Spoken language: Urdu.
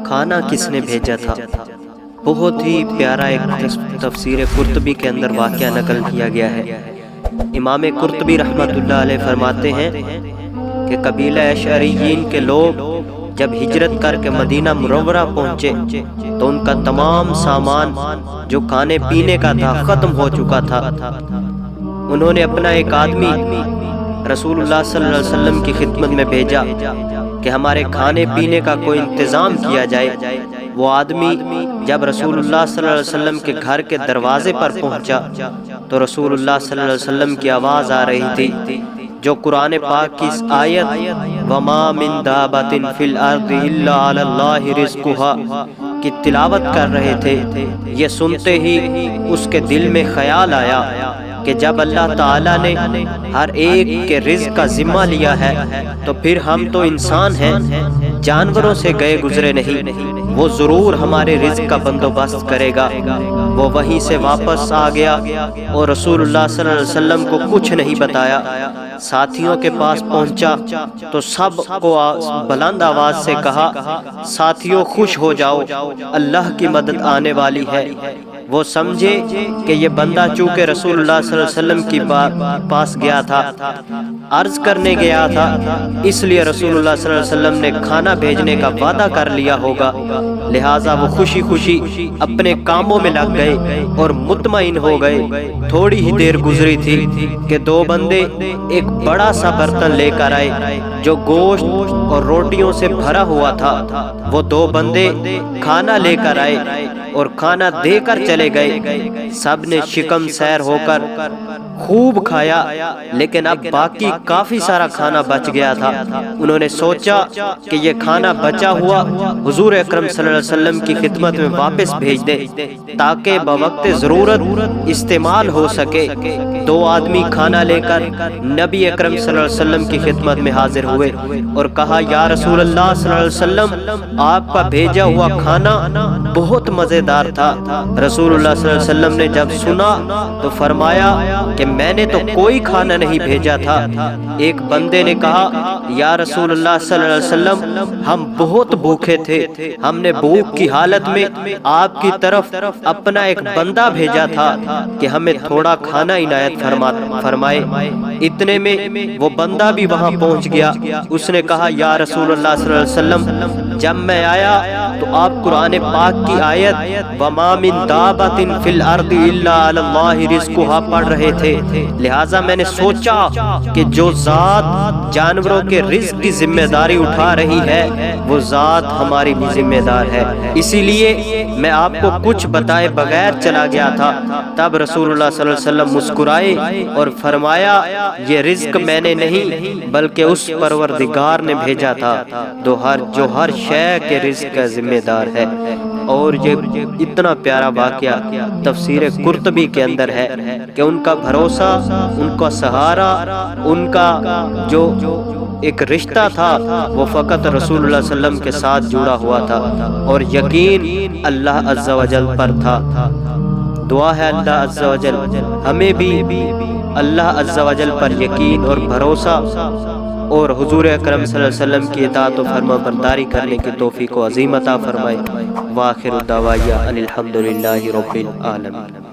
کھانا کس نے بھیجا تھا؟ بہت ہی پیارا ایک تفسیر قرطبی کے اندر واقعہ نقل کیا گیا ہے۔ امام قرطبی رحمۃ اللہ علیہ فرماتے ہیں کہ قبیلہ اشعریین کے لوگ جب ہجرت کر کے مدینہ منورہ پہنچے تو ان کا تمام سامان جو کھانے پینے کا تھا ختم ہو چکا تھا۔ انہوں نے اپنا ایک آدمی رسول اللہ صلی اللہ علیہ وسلم کی خدمت میں بھیجا کہ ہمارے کھانے پینے کا کوئی انتظام کیا جائے۔ وہ آدمی جب رسول اللہ صلی اللہ علیہ وسلم کے گھر کے دروازے پر پہنچا تو رسول اللہ صلی اللہ علیہ وسلم کی آواز آ رہی تھی جو قرآن پاک کی اس آیت وَمَا مِن دَابَةٍ فِي الْأَرْضِ إِلَّا عَلَى اللَّهِ رِزْقُهَا کی تلاوت کر رہے تھے۔ یہ سنتے ہی اس کے دل میں خیال آیا کہ جب اللہ تعالیٰ نے ہر ایک کے رزق کا ذمہ لیا ہے تو پھر ہم تو انسان ہیں، جانوروں سے گئے گزرے نہیں، وہ ضرور ہمارے رزق کا بندوبست کرے گا۔ وہ وہیں سے واپس آ گیا اور رسول اللہ صلی اللہ علیہ وسلم کو کچھ نہیں بتایا۔ ساتھیوں کے پاس پہنچا تو سب کو بلند آواز سے کہا، ساتھیوں خوش ہو جاؤ، اللہ کی مدد آنے والی ہے۔ وہ سمجھے کہ یہ بندہ چونکہ رسول اللہ صلی اللہ علیہ وسلم کی پاس گیا تھا، عرض کرنے گیا تھا، اس لیے رسول اللہ صلی اللہ علیہ وسلم نے کھانا بھیجنے کا وعدہ کر لیا ہوگا، لہٰذا وہ خوشی خوشی اپنے کاموں میں لگ گئے اور مطمئن ہو گئے۔ تھوڑی ہی دیر گزری تھی کہ دو بندے ایک بڑا سا برتن لے کر آئے جو گوشت اور روٹیوں سے بھرا ہوا تھا۔ وہ دو بندے کھانا لے کر آئے اور کھانا دے کر چلے گئے۔ سب نے شکم سیر ہو کر خوب کھایا، لیکن اب باقی کافی سارا کھانا بچ گیا تھا۔ انہوں نے سوچا کہ یہ کھانا بچا ہوا حضور اکرم صلی اللہ علیہ وسلم کی خدمت میں واپس بھیج دے تاکہ بوقت ضرورت استعمال ہو سکے۔ دو آدمی کھانا لے کر نبی اکرم صلی اللہ علیہ وسلم کی خدمت میں حاضر ہوئے اور کہا، یا رسول اللہ صلی اللہ علیہ وسلم، آپ کا بھیجا ہوا کھانا بہت مزیدار تھا۔ رسول اللہ صلی اللہ علیہ وسلم نے جب سنا تو فرمایا کہ میں نے تو کوئی کھانا نہیں بھیجا تھا۔ ایک بندے نے کہا، یا رسول اللہ صلی اللہ علیہ وسلم، ہم بہت بھوکے تھے، ہم نے بھوک کی حالت میں آپ کی طرف اپنا ایک بندہ بھیجا تھا کہ ہمیں تھوڑا کھانا عنایت فرمائے۔ اتنے میں وہ بندہ بھی وہاں پہنچ گیا۔ اس نے کہا، یا رسول اللہ صلی اللہ علیہ وسلم، جب میں آیا تو آپ قرآن پاک کی آیت وَمَا مِن دَابَةٍ فِي الْأَرْضِ إِلَّا عَلَى اللَّهِ رِزْقُهَا پڑھ رہے تھے، لہٰذا میں نے سوچا کہ جو ذات جانوروں کے رزق کی ذمہ داری اٹھا رہی ہے وہ ذات ہماری بھی ذمہ دار ہے، اسی لیے میں آپ کو کچھ بتائے بغیر چلا گیا تھا۔ تب رسول اللہ صلی اللہ علیہ وسلم مسکرائے اور فرمایا، یہ رزق میں نے نہیں بلکہ اس پروردگار نے بھیجا تھا جو ہر شے کے رزق کا ذمہ دار ہے۔ اور یہ اتنا پیارا واقعہ تفسیر قرطبی کے اندر ہے کہ ان کا بھروسہ، ان کا سہارا، ان کا جو ایک رشتہ تھا وہ فقط رسول اللہ صلی اللہ علیہ وسلم کے ساتھ جڑا ہوا تھا اور یقین اللہ عز و جل پر تھا۔ دعا ہے اللہ عز و جل ہمیں بھی اللہ عز و جل پر یقین اور بھروسہ اور حضور اکرم صلی اللہ علیہ وسلم کی اطاعت و فرما برداری کرنے کی توفیق و عظیم عطا فرمائے۔ وآخر دعوانا ان الحمد للہ رب العالمین۔